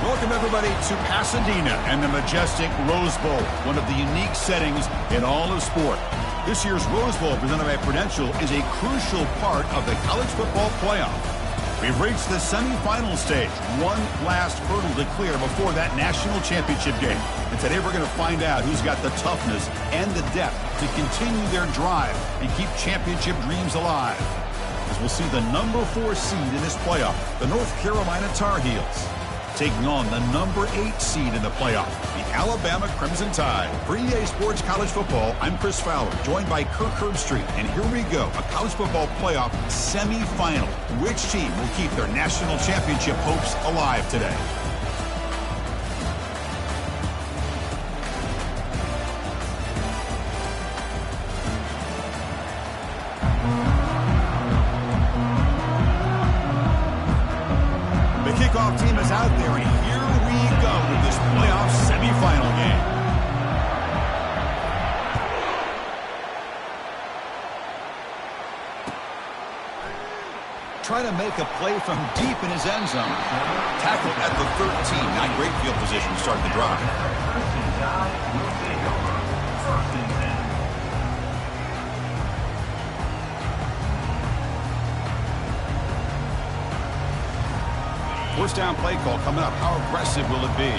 Welcome, everybody, to Pasadena and the majestic Rose Bowl, one of the unique settings in all of sport. This year's Rose Bowl, presented by Prudential, is a crucial part of the college football playoff. We've reached the semifinal stage, one last hurdle to clear before that national championship game. And today we're going to find out who's got the toughness and the depth to continue their drive and keep championship dreams alive. As we'll see the number 4 seed in this playoff, the North Carolina Tar Heels, taking on the number 8 seed in the playoff, the Alabama Crimson Tide. For EA Sports College Football, I'm Chris Fowler, joined by Kirk Herbstreit. And here we go, a college football playoff semifinal. Which team will keep their national championship hopes alive today? Kickoff team is out there, and here we go with this playoff semifinal game. Trying to make a play from deep in his end zone. Tackled at the 13. Not great field position to start the drive. First down play call coming up. How aggressive will it be?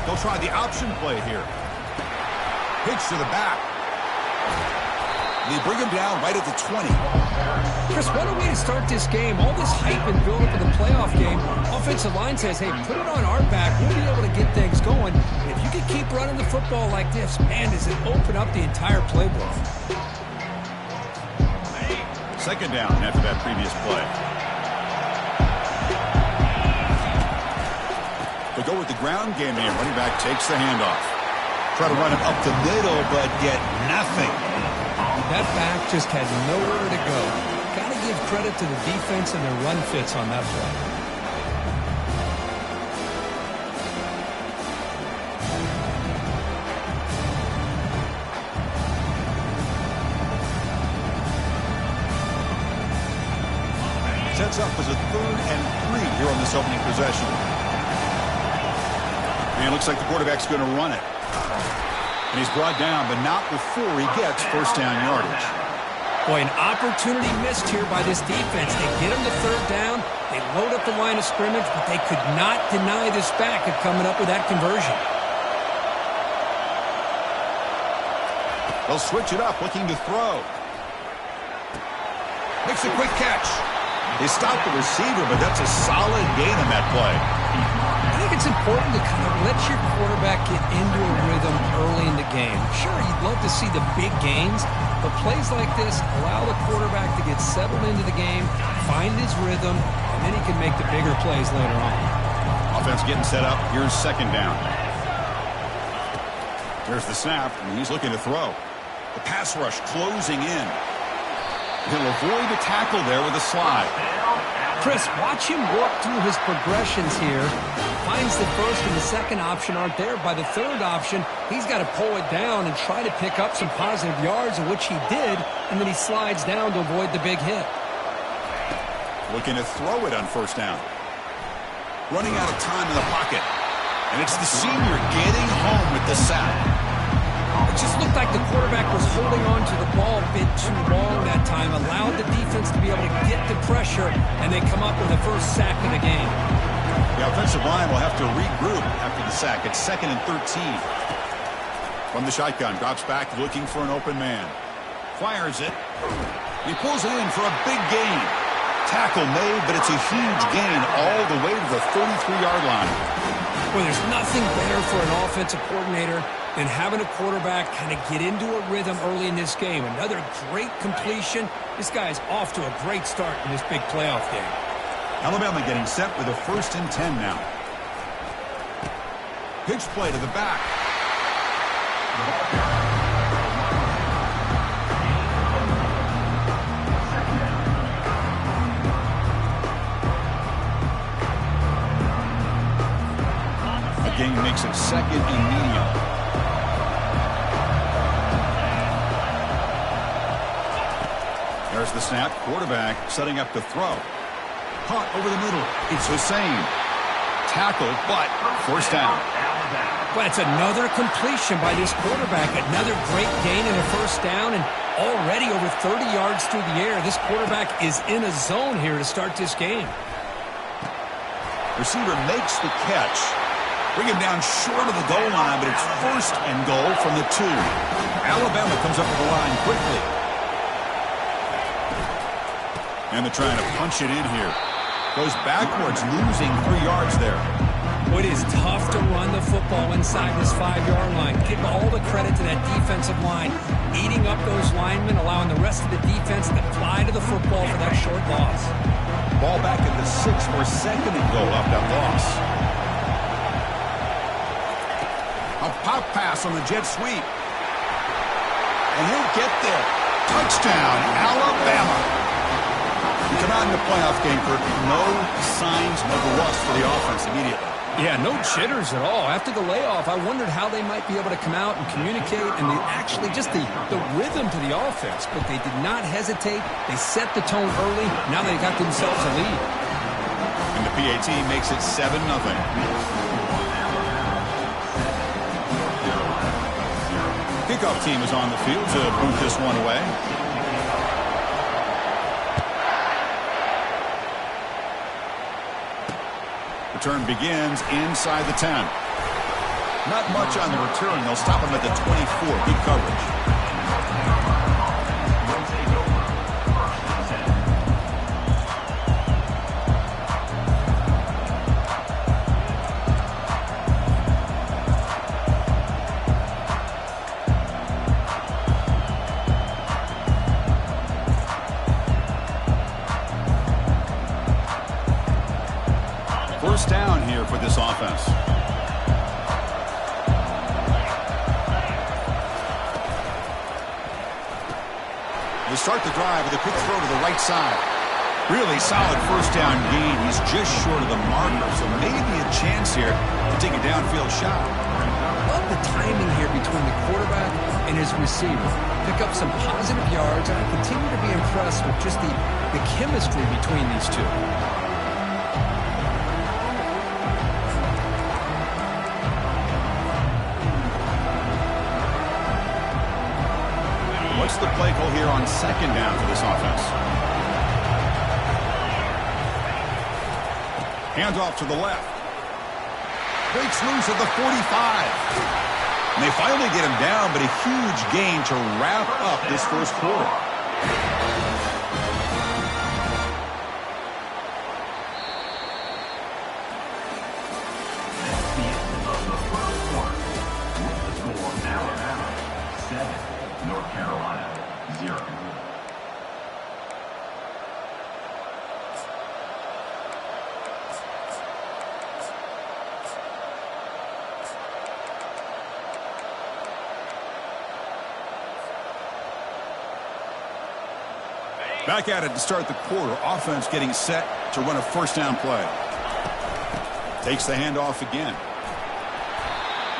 They'll try the option play here. Pitch to the back. They bring him down right at the 20. Chris, what a way to start this game. All this hype and build-up in the playoff game. Offensive line says, hey, put it on our back. We'll be able to get things going. And if you can keep running the football like this, man, does it open up the entire playbook. Second down after that previous play. They go with the ground game here. Running back takes the handoff. Try to run it up the middle, but get nothing. That back just had nowhere to go. Got to give credit to the defense and their run fits on that play. Sets up as a 3rd and 3 here on this opening possession. And it looks like the quarterback's going to run it. And he's brought down, but not before he gets first down yardage. Boy, an opportunity missed here by this defense. They get him to 3rd down. They load up the line of scrimmage, but they could not deny this back of coming up with that conversion. They'll switch it up, looking to throw. Makes a quick catch. They stop the receiver, but that's a solid gain on that play. I think it's important to kind of let your quarterback get into a rhythm early in the game. Sure, you'd love to see the big gains, but plays like this allow the quarterback to get settled into the game, find his rhythm, and then he can make the bigger plays later on. Offense getting set up. Here's second down. There's the snap, and he's looking to throw. The pass rush closing in. He'll avoid a tackle there with a slide. Chris, watch him work through his progressions here. Finds the first and the second option aren't there. By the third option, he's got to pull it down and try to pick up some positive yards, which he did, and then he slides down to avoid the big hit. Looking to throw it on first down. Running out of time in the pocket. And it's the senior getting home with the sack. It just looked like the quarterback was holding on to the ball a bit too long that time, allowed the defense to be able to get the pressure, and they come up with the first sack of the game. The offensive line will have to regroup after the sack. It's 2nd and 13. From the shotgun, drops back looking for an open man. Fires it. He pulls it in for a big gain. Tackle made, but it's a huge gain all the way to the 33-yard line. Well, there's nothing better for an offensive coordinator than having a quarterback kind of get into a rhythm early in this game. Another great completion. This guy is off to a great start in this big playoff game. Alabama getting set with a 1st and 10 now. Pitch play to the back. A gain makes it 2nd and medium. There's the snap. Quarterback setting up to throw. Caught over the middle. It's Hussein. Tackled, but first down. Well, it's another completion by this quarterback. Another great gain and a first down, and already over 30 yards through the air. This quarterback is in a zone here to start this game. Receiver makes the catch. Bring him down short of the goal line, but it's first and goal from the 2. Alabama comes up with the line quickly. And they're trying to punch it in here. Goes backwards, losing 3 yards there. Well, it is tough to run the football inside this 5-yard line. Give all the credit to that defensive line, eating up those linemen, allowing the rest of the defense to fly to the football for that short loss. Ball back at the 6 for second and goal off that loss. A pop pass on the jet sweep. And he'll get there. Touchdown, Alabama. We come out in the playoff game, Kirk. No signs of rust for the offense immediately. Yeah, no jitters at all. After the layoff, I wondered how they might be able to come out and communicate and actually just the rhythm to the offense. But they did not hesitate. They set the tone early. Now they got themselves a lead. And the PAT makes it 7-0. Kickoff team is on the field to boot this one away. Return begins inside the 10. Not much on the return. They'll stop him at the 24. Good coverage. First down here for this offense. They start the drive with a quick throw to the right side. Really solid first down gain. He's just short of the marker, so maybe a chance here to take a downfield shot. Love the timing here between the quarterback and his receiver. Pick up some positive yards, and I continue to be impressed with just the chemistry between these two. What's the play call here on second down for this offense? Handoff to the left. Breaks loose at the 45. And they finally get him down, but a huge gain to wrap up this first quarter. Back at it to start the quarter. Offense getting set to run a first down play. Takes the handoff again.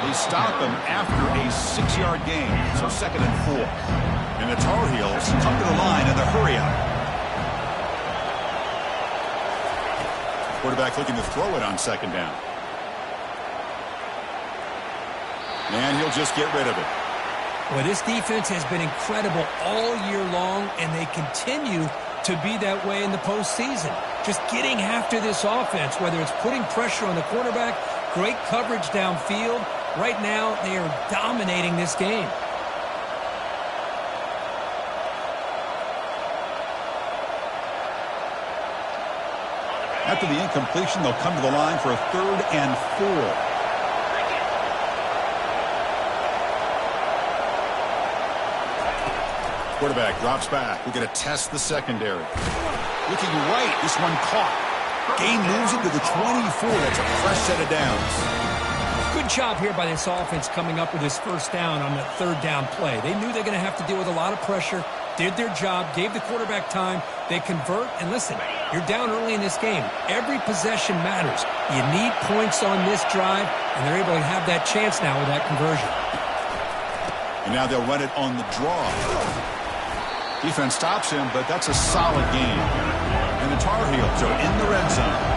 They stop him after a 6-yard gain, so second and 4. And the Tar Heels come to the line in the hurry up. Quarterback looking to throw it on second down. And he'll just get rid of it. Well, this defense has been incredible all year long, and they continue to be that way in the postseason. Just getting after this offense, whether it's putting pressure on the quarterback, great coverage downfield. Right now, they are dominating this game. After the incompletion, they'll come to the line for a 3rd and 4. Quarterback drops back. We're going to test the secondary. Looking right. This one caught. Gain moves into the 24. That's a fresh set of downs. Good job here by this offense coming up with this first down on that 3rd down play. They knew they're going to have to deal with a lot of pressure, did their job, gave the quarterback time. They convert, and listen, you're down early in this game. Every possession matters. You need points on this drive, and they're able to have that chance now with that conversion. And now they'll run it on the draw. Defense stops him, but that's a solid game. And the Tar Heels are in the red zone.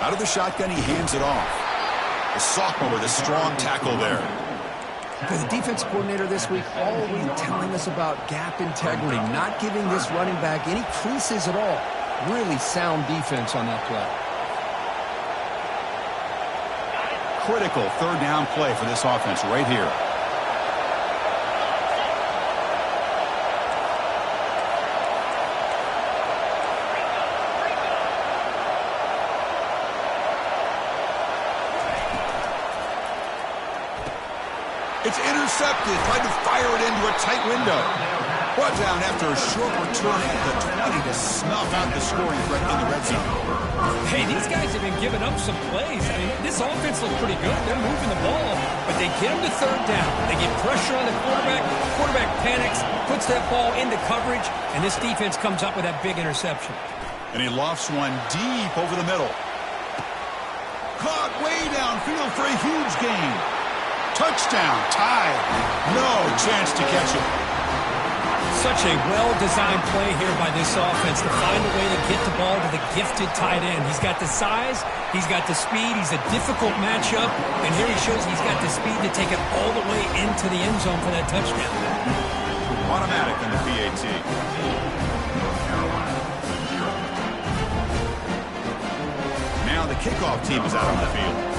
Out of the shotgun, he hands it off. The sophomore with a strong tackle there. For the defense coordinator this week, all week telling us about gap integrity, not giving this running back any creases at all. Really sound defense on that play. Critical third down play for this offense right here. It's intercepted. Tried to fire it into a tight window. Brought down after a short return at the 20 to snuff out the scoring threat in the red zone. Hey, these guys have been giving up some plays. I mean, this offense looked pretty good. They're moving the ball, but they get them to third down. They get pressure on the quarterback. Quarterback panics, puts that ball into coverage, and this defense comes up with that big interception. And he lofts one deep over the middle. Caught way downfield for a huge gain. Touchdown, tied. No chance to catch it. Such a well-designed play here by this offense to find a way to get the ball to the gifted tight end. He's got the size, he's got the speed, he's a difficult matchup, and here he shows he's got the speed to take it all the way into the end zone for that touchdown. Automatic in the PAT. Now the kickoff team is out on the field.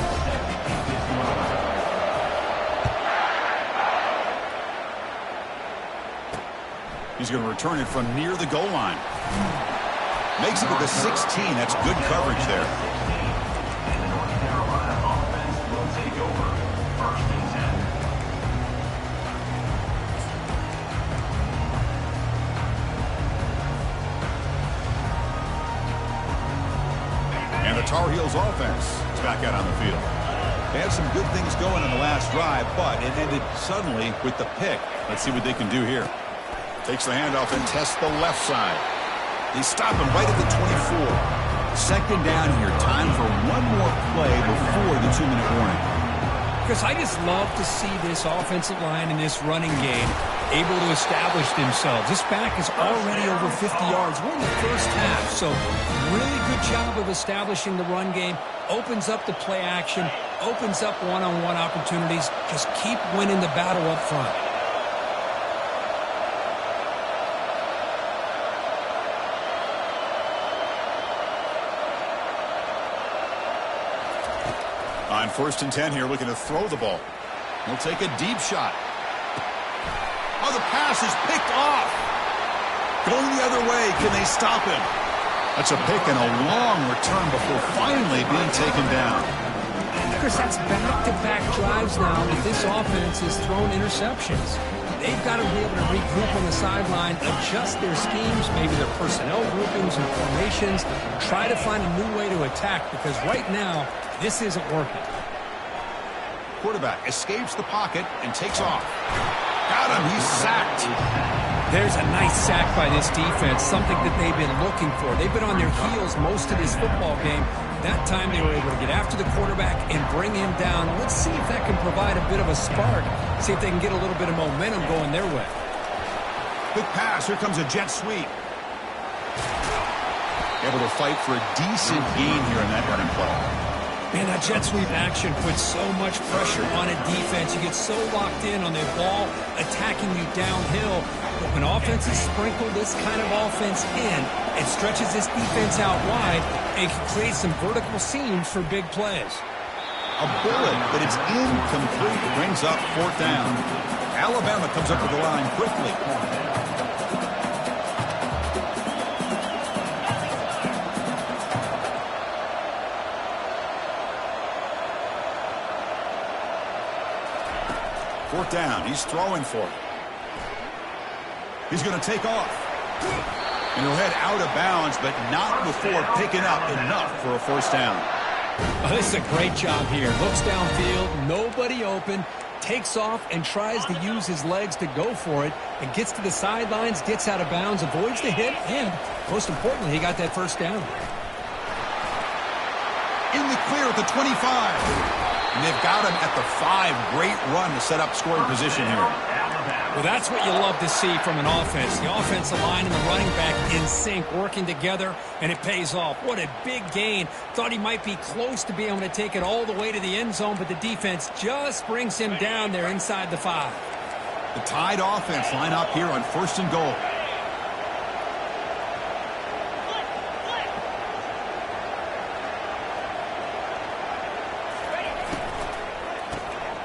He's going to return it from near the goal line. Makes it to the 16. That's good coverage there. And the Tar Heels offense is back out on the field. They had some good things going in the last drive, but it ended suddenly with the pick. Let's see what they can do here. Takes the handoff and tests the left side. They stop him right at the 24. Second down here. Time for one more play before the 2-minute warning. Chris, I just love to see this offensive line in this running game able to establish themselves. This back is already over 50 yards. We're in the first half, so really good job of establishing the run game. Opens up the play action, opens up one-on-one opportunities. Just keep winning the battle up front. On 1st and 10 here, looking to throw the ball. He'll take a deep shot. Oh, the pass is picked off. Going the other way. Can they stop him? That's a pick and a long return before finally being taken down. Chris, that's back-to-back drives now that this offense has thrown interceptions. They've got to be able to regroup on the sideline, adjust their schemes, maybe their personnel groupings and formations, try to find a new way to attack, because right now, this isn't working. Quarterback escapes the pocket and takes off. Got him. He's sacked. There's a nice sack by this defense, something that they've been looking for. They've been on their heels most of this football game. That time they were able to get after the quarterback and bring him down. Let's see if that can provide a bit of a spark. See if they can get a little bit of momentum going their way. Quick pass. Here comes a jet sweep. Able to fight for a decent gain here in that running play. Man, that jet sweep action puts so much pressure on a defense. You get so locked in on their ball attacking you downhill. But when offenses sprinkle this kind of offense in, it stretches this defense out wide and can create some vertical seams for big plays. A bullet, but it's incomplete. It brings up 4th down. Alabama comes up to the line quickly. Fourth down. He's throwing for it. He's going to take off. And he'll head out of bounds, but not before picking up enough for a 1st down. Oh, this is a great job here. Looks downfield, nobody open, takes off and tries to use his legs to go for it and gets to the sidelines, gets out of bounds, avoids the hit, and most importantly, he got that first down. In the clear at the 25. And they've got him at the 5. Great run to set up scoring position here. Well, that's what you love to see from an offense. The offensive line and the running back in sync, working together, and it pays off. What a big gain. Thought he might be close to being able to take it all the way to the end zone, but the defense just brings him down there inside the 5. The Tide offense line up here on 1st and goal.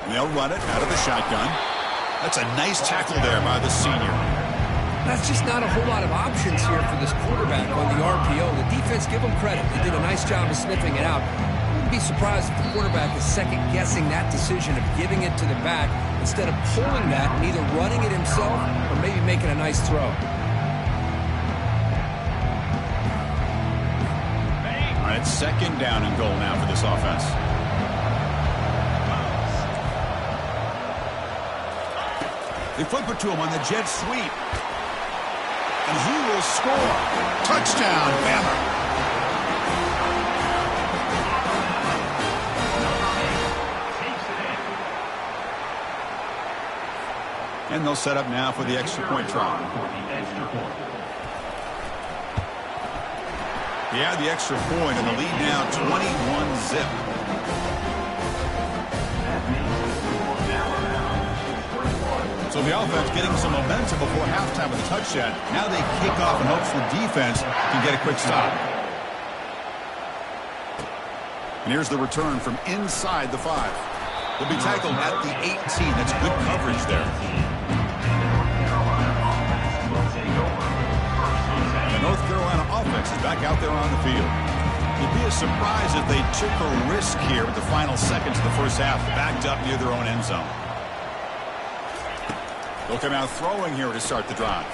They'll run it out of the shotgun. That's a nice tackle there by the senior. That's just not a whole lot of options here for this quarterback on the RPO. The defense, give them credit. They did a nice job of sniffing it out. I wouldn't be surprised if the quarterback is second-guessing that decision of giving it to the back instead of pulling that and either running it himself or maybe making a nice throw. All right, 2nd down and goal now for this offense. They flip it to him on the jet sweep. And he will score. Touchdown, Bama. And they'll set up now for the extra point try. Yeah, the extra point, and the lead now 21-zip. So the offense getting some momentum before halftime with a touchdown. Now they kick off in hopes the defense can get a quick stop. And here's the return from inside the 5. They'll be tackled at the 18. That's good coverage there. The North Carolina offense is back out there on the field. It'd be a surprise if they took a risk here with the final seconds of the first half, backed up near their own end zone. They'll come out throwing here to start the drive.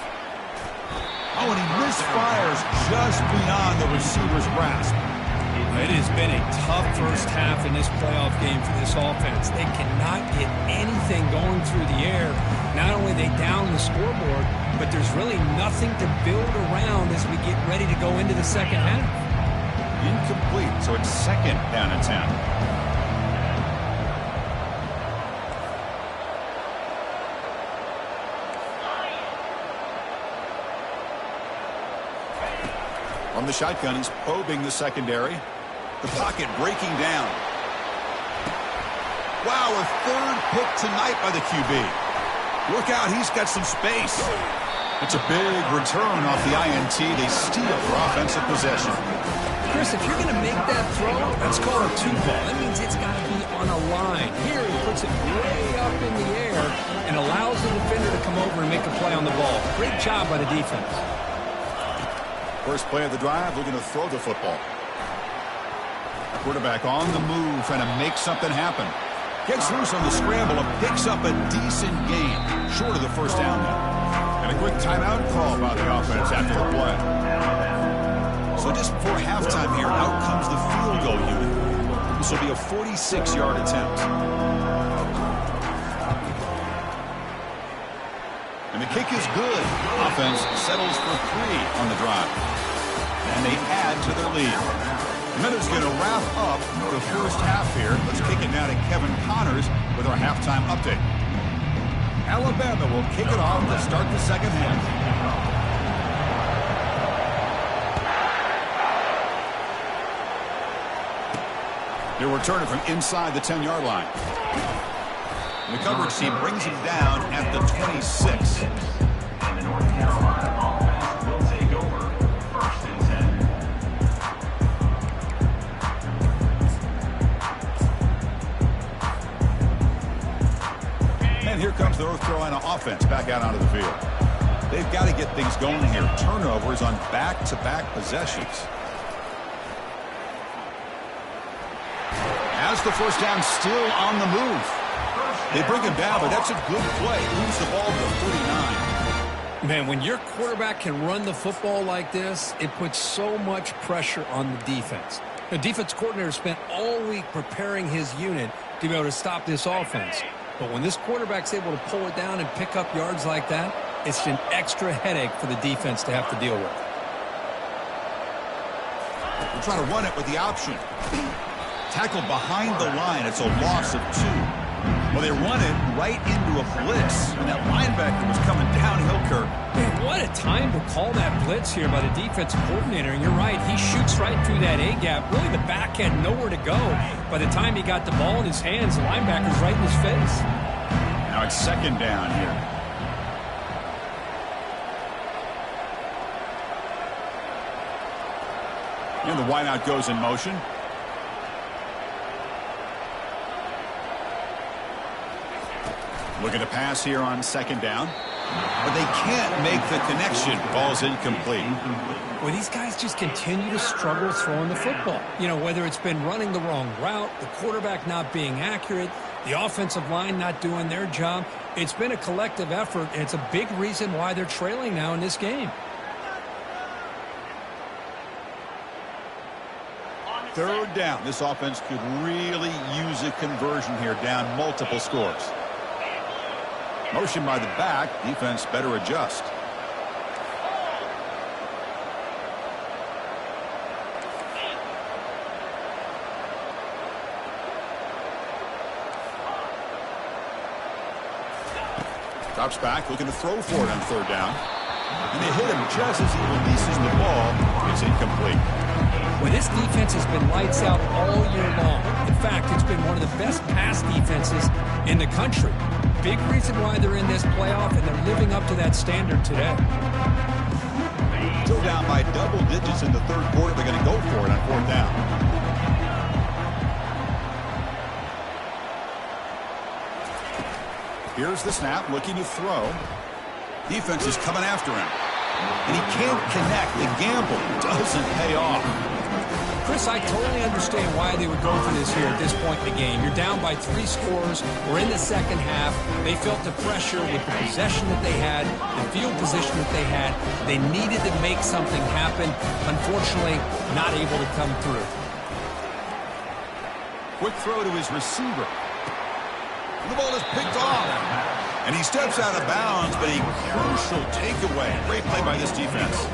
Oh, and he misfires just beyond the receiver's grasp. It has been a tough first half in this playoff game for this offense. They cannot get anything going through the air. Not only are they down the scoreboard, but there's really nothing to build around as we get ready to go into the second half. Incomplete, so it's 2nd down and 10. On the shotgun, he's probing the secondary. The pocket breaking down. Wow, a 3rd pick tonight by the QB. Look out, he's got some space. It's a big return off the INT. They steal for offensive possession. Chris, if you're going to make that throw, that's called a 2-ball. That means it's got to be on a line. Here he puts it way up in the air and allows the defender to come over and make a play on the ball. Great job by the defense. First play of the drive, looking to throw the football. Quarterback on the move, trying to make something happen. Gets loose on the scramble and picks up a decent gain, short of the first down now. And a quick timeout call by the offense after the play. So just before halftime here, out comes the field goal unit. This will be a 46-yard attempt. And the kick is good. Offense settles for 3 on the drive. And they add to their lead. And that is going to wrap up the first half here. Let's kick it now to Kevin Connors with our halftime update. Alabama will kick it off to start the second half. They'll return it from inside the 10-yard line. And the coverage team brings him down at the 26. And the North Carolina offense will take over 1st and 10. And here comes the North Carolina offense back out onto the field. They've got to get things going here. Turnovers on back-to-back possessions. As the first down, still on the move. They bring him down, but that's a good play. Moves the ball to the 49. Man, when your quarterback can run the football like this, it puts so much pressure on the defense. The defense coordinator spent all week preparing his unit to be able to stop this offense. But when this quarterback's able to pull it down and pick up yards like that, it's an extra headache for the defense to have to deal with. We're trying to run it with the option. Tackled behind the line. It's a loss of 2. Well, they run it right into a blitz, and that linebacker was coming downhill, Kirk. Man, what a time to call that blitz here by the defensive coordinator. And you're right, he shoots right through that A-gap. Really, the back had nowhere to go. By the time he got the ball in his hands, the linebacker's right in his face. Now it's second down here. And the wideout goes in motion. Looking to pass here on second down. But they can't make the connection. Ball's incomplete. Well, these guys just continue to struggle throwing the football. You know, whether it's been running the wrong route, the quarterback not being accurate, the offensive line not doing their job. It's been a collective effort, and it's a big reason why they're trailing now in this game. Third down. This offense could really use a conversion here, down multiple scores. Motion by the back. Defense better adjust. Drops back, looking to throw for it on third down. And they hit him just as he releases the ball. It's incomplete. Well, this defense has been lights out all year long. In fact, it's been one of the best pass defenses in the country. Big reason why they're in this playoff, and they're living up to that standard today. Still down by double digits in the third quarter. They're going to go for it on fourth down. Here's the snap, looking to throw. Defense is coming after him. And he can't connect. The gamble doesn't pay off. Chris, I totally understand why they would go for this here at this point in the game. You're down by 3 scores. We're in the second half. They felt the pressure with the possession that they had, the field position that they had. They needed to make something happen. Unfortunately, not able to come through. Quick throw to his receiver. The ball is picked off. And he steps out of bounds, but a crucial takeaway. Great play by this defense.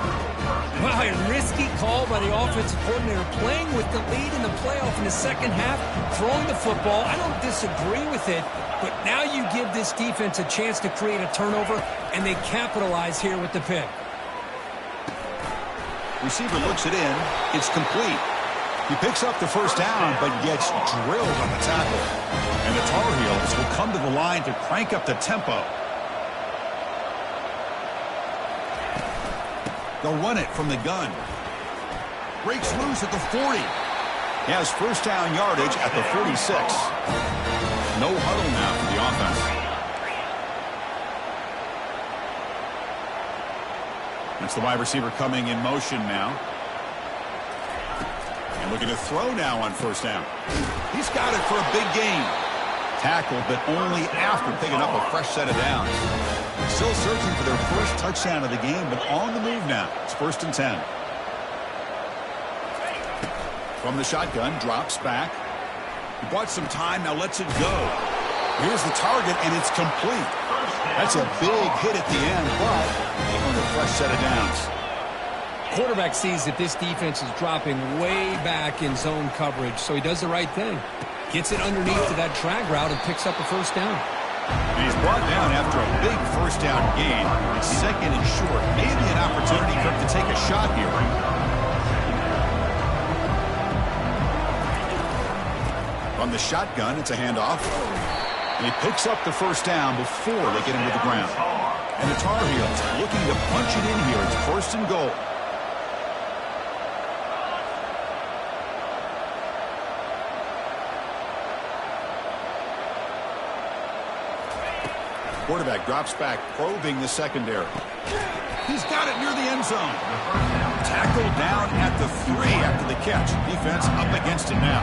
Wow, a risky call by the offensive coordinator, playing with the lead in the playoff in the second half, throwing the football. I don't disagree with it, but now you give this defense a chance to create a turnover, and they capitalize here with the pick. Receiver looks it in. It's complete. He picks up the first down, but gets drilled on the tackle. And the Tar Heels will come to the line to crank up the tempo. They'll run it from the gun. Breaks loose at the 40. He has first down yardage at the 46. No huddle now for the offense. That's the wide receiver coming in motion now. And looking to throw now on first down. He's got it for a big gain. Tackled, but only after picking up a fresh set of downs. Still searching for their first touchdown of the game, but on the move now. It's 1st and 10. From the shotgun, drops back. He bought some time, now lets it go. Here's the target, and it's complete. That's a big hit at the end, but they earned a fresh set of downs. Quarterback sees that this defense is dropping way back in zone coverage, so he does the right thing. Gets it underneath to that drag route and picks up a first down. And he's brought down after a big first down gain. It's second and short. Maybe an opportunity for him to take a shot here. From the shotgun, it's a handoff. And he picks up the first down before they get him to the ground. And the Tar Heels looking to punch it in here. It's 1st and goal. Quarterback drops back, probing the secondary. He's got it near the end zone. Tackled down at the 3 after the catch. Defense up against it now.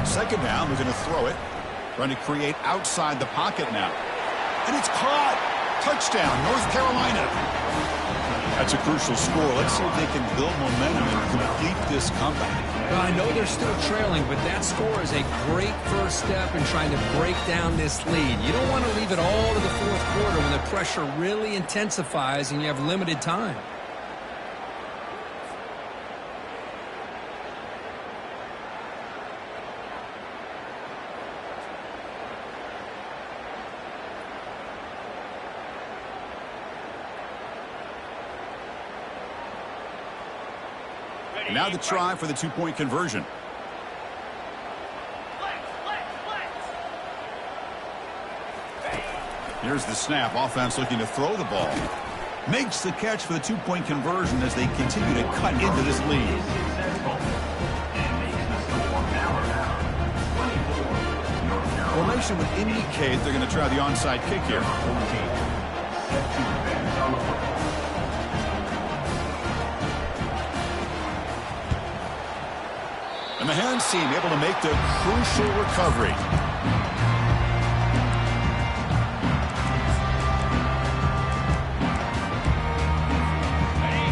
Second down, we're going to throw it. Trying to create outside the pocket now. And it's caught. Touchdown, North Carolina. That's a crucial score. Let's see if they can build momentum and complete this comeback. Well, I know they're still trailing, but that score is a great first step in trying to break down this lead. You don't want to leave it all to the fourth quarter when the pressure really intensifies and you have limited time. Now the try for the two-point conversion. Here's the snap. Offense looking to throw the ball. Makes the catch for the two-point conversion as they continue to cut into this lead. Formation would indicate they're going to try the onside kick here. And the hands team able to make the crucial recovery.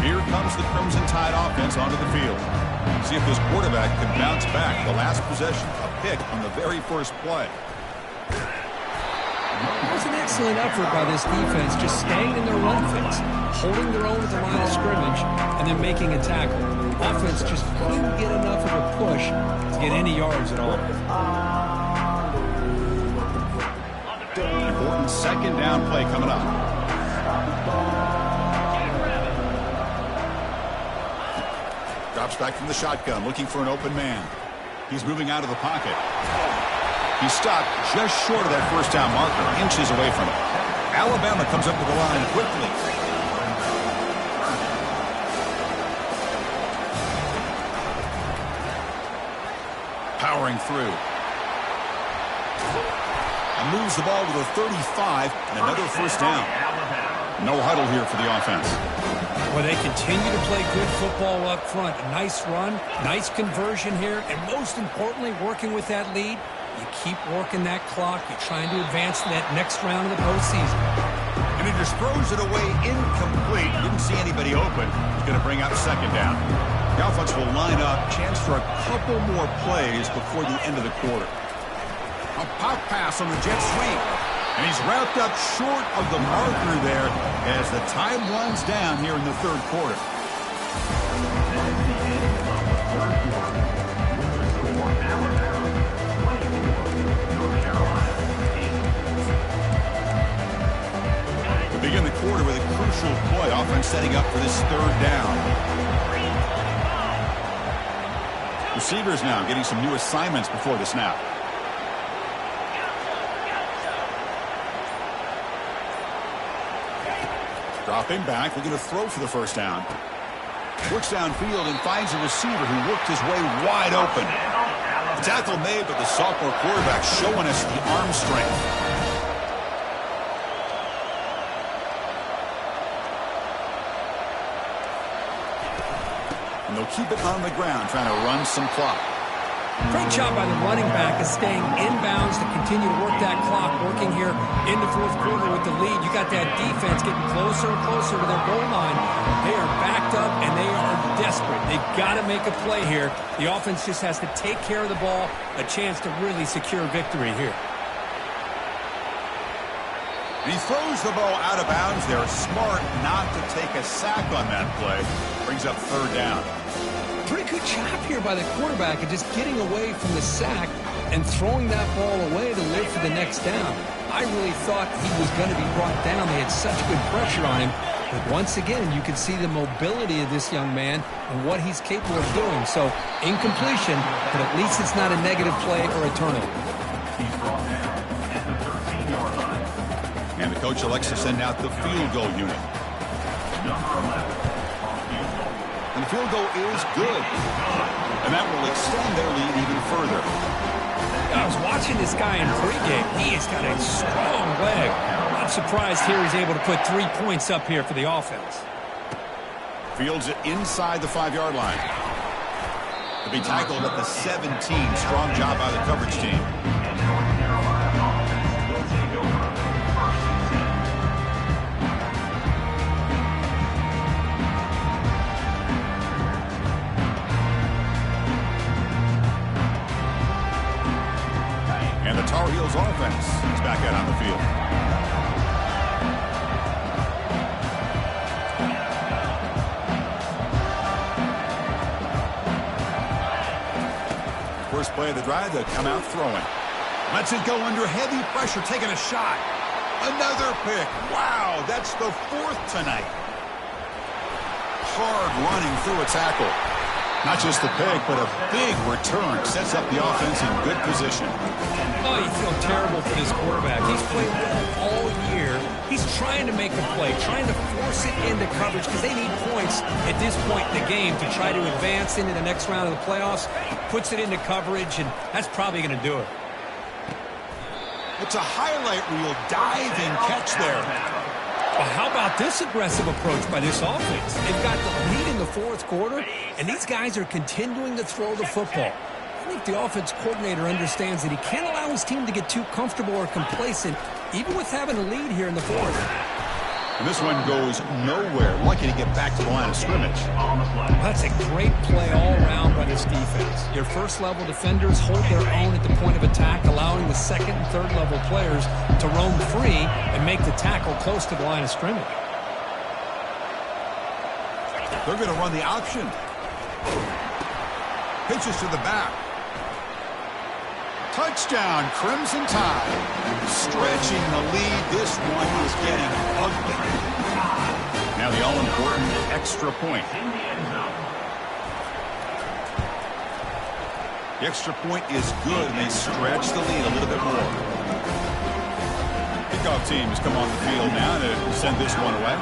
Here comes the Crimson Tide offense onto the field. See if this quarterback can bounce back. The last possession, a pick on the very first play. It was an excellent effort by this defense, just staying in their run fits, holding their own at the line of scrimmage, and then making a tackle. Offense just couldn't get enough of a push to get any yards at all. Important second down play coming up. Drops back from the shotgun, looking for an open man. He's moving out of the pocket. He stopped just short of that first down marker, inches away from it. Alabama comes up to the line quickly. Powering through. And moves the ball to the 35, and another first down. No huddle here for the offense. Well, they continue to play good football up front. A nice run, nice conversion here, and most importantly, working with that lead. You keep working that clock. You're trying to advance to that next round of the postseason. And he just throws it away incomplete. Didn't see anybody open. He's going to bring up second down. The offense will line up. Chance for a couple more plays before the end of the quarter. A pop pass on the jet sweep. And he's wrapped up short of the marker there as the time runs down here in the third quarter. Begin the quarter with a crucial play. Offense setting up for this third down. Receivers now getting some new assignments before the snap. Dropping back, looking to throw for the first down. Works downfield and finds a receiver who worked his way wide open. The tackle made, but the sophomore quarterback showing us the arm strength. And they'll keep it on the ground, trying to run some clock. Great job by the running back of staying inbounds to continue to work that clock, working here in the fourth quarter with the lead. You got that defense getting closer and closer to their goal line. They are backed up, and they are desperate. They've got to make a play here. The offense just has to take care of the ball, a chance to really secure victory here. And he throws the ball out of bounds there. Smart not to take a sack on that play. Brings up third down. Pretty good job here by the quarterback of just getting away from the sack and throwing that ball away to live for the next down. I really thought he was going to be brought down. They had such good pressure on him. But once again, you can see the mobility of this young man and what he's capable of doing. So, incompletion, but at least it's not a negative play or a turnover. And the coach elects to send out the field goal unit. And the field goal is good. And that will extend their lead even further. I was watching this guy in pregame. He has got a strong leg. Not surprised here he's able to put 3 points up here for the offense. Fields it inside the 5-yard line. To be tackled at the 17. Strong job by the coverage team. And the Tar Heels offense is back out on the field. First play of the drive, they'll come out throwing. Lets it go under heavy pressure, taking a shot. Another pick. Wow, that's the 4th tonight. Hard running through a tackle. Not just the pick, but a big return. Sets up the offense in good position. Oh, you feel terrible for this quarterback. He's played well all year. He's trying to make a play, trying to force it into coverage because they need points at this point in the game to try to advance into the next round of the playoffs. Puts it into coverage, and that's probably going to do it. It's a highlight reel diving catch there. Well, how about this aggressive approach by this offense? They've got the lead in the 4th quarter, and these guys are continuing to throw the football. I think the offense coordinator understands that he can't allow his team to get too comfortable or complacent, even with having a lead here in the 4th. And this one goes nowhere. Lucky to get back to the line of scrimmage. That's a great play all around by this defense. Your first-level defenders hold their own at the point of attack, allowing the second and third-level players to roam free and make the tackle close to the line of scrimmage. They're going to run the option. Pitches to the back. Touchdown, Crimson Tide. Stretching the lead. This one is getting ugly. Now the all-important extra point. The extra point is good, and they stretch the lead a little bit more. Kickoff team has come on the field now to send this one away.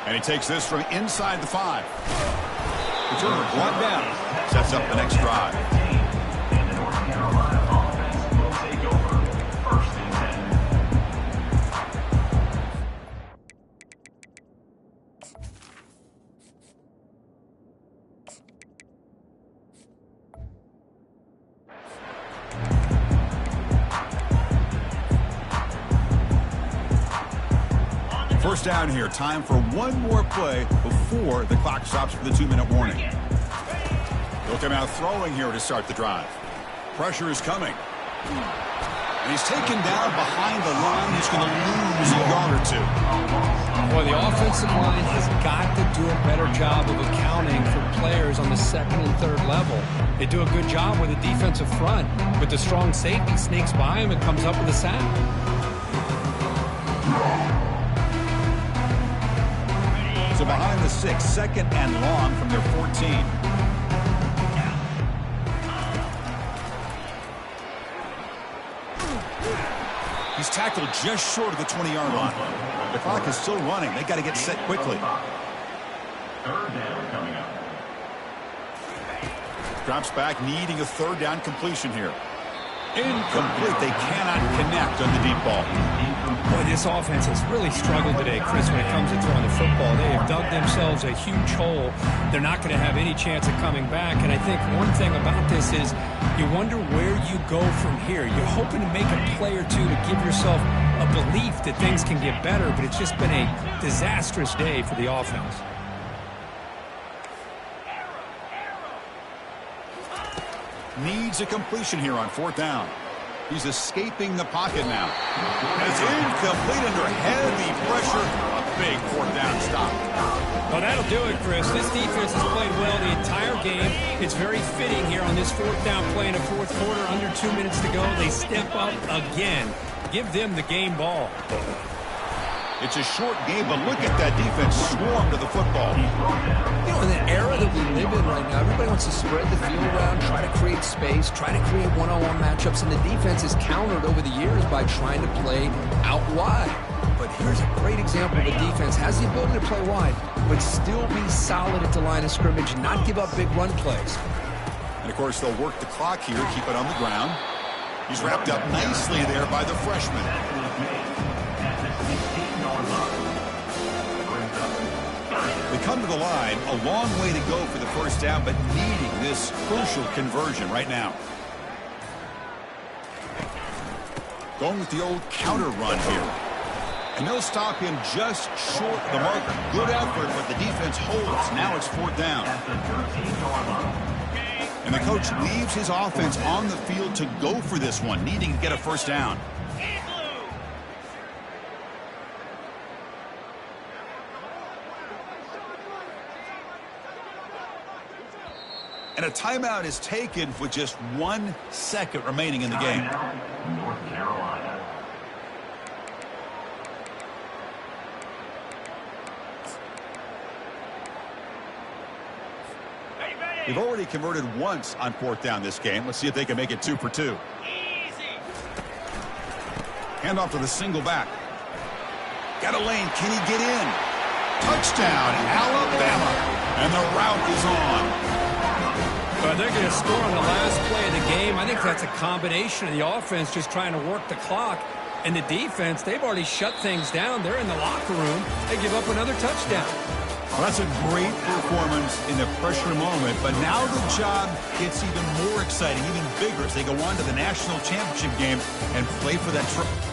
And he takes this from inside the 5. Returner brought down. Sets up the next drive. First down here. Time for one more play before the clock stops for the 2-minute warning. He'll come out throwing here to start the drive. Pressure is coming. And he's taken down behind the line. He's going to lose a yard or two. Boy, the offensive line has got to do a better job of accounting for players on the second and third level. They do a good job with the defensive front, but the strong safety sneaks by him and comes up with a sack. So behind the 6, second and long from their 14. He's tackled just short of the 20-yard line. The clock is still running. They got to get set quickly. Third down coming up. Drops back, needing a third down completion here. Incomplete. They cannot connect on the deep ball. Boy, this offense has really struggled today, Chris, when it comes to throwing the football. They have dug themselves a huge hole. They're not going to have any chance of coming back. And I think one thing about this is you wonder where you go from here. You're hoping to make a play or two to give yourself a belief that things can get better, but it's just been a disastrous day for the offense. Needs a completion here on 4th down. He's escaping the pocket now. And it's incomplete under heavy pressure. A big 4th down stop. Well, that'll do it, Chris. This defense has played well the entire game. It's very fitting here on this 4th down play in the 4th quarter. Under 2 minutes to go. They step up again. Give them the game ball. It's a short game, but look at that defense swarm to the football. You know, in the era that we live in right now, everybody wants to spread the field around, try to create space, try to create one-on-one matchups, and the defense is countered over the years by trying to play out wide. But here's a great example of a defense has the ability to play wide, but still be solid at the line of scrimmage and not give up big run plays. And, of course, they'll work the clock here, keep it on the ground. He's wrapped up nicely there by the freshman. They come to the line, a long way to go for the first down, but needing this crucial conversion right now. Going with the old counter run here. And they'll stop him just short of the marker. Good effort, but the defense holds. Now it's 4th down. And the coach leaves his offense on the field to go for this one, needing to get a 1st down. And a timeout is taken with just 1 second remaining in the game. North Carolina. They've already converted once on 4th down this game. Let's see if they can make it 2 for 2. Hand off to the single back. Got a lane. Can he get in? Touchdown, Alabama. And the route is on. But they're going to score on the last play of the game. I think that's a combination of the offense just trying to work the clock. And the defense, they've already shut things down. They're in the locker room. They give up another touchdown. Well, that's a great performance in the pressure moment. But now the job gets even more exciting, even bigger as they go on to the national championship game and play for that trophy.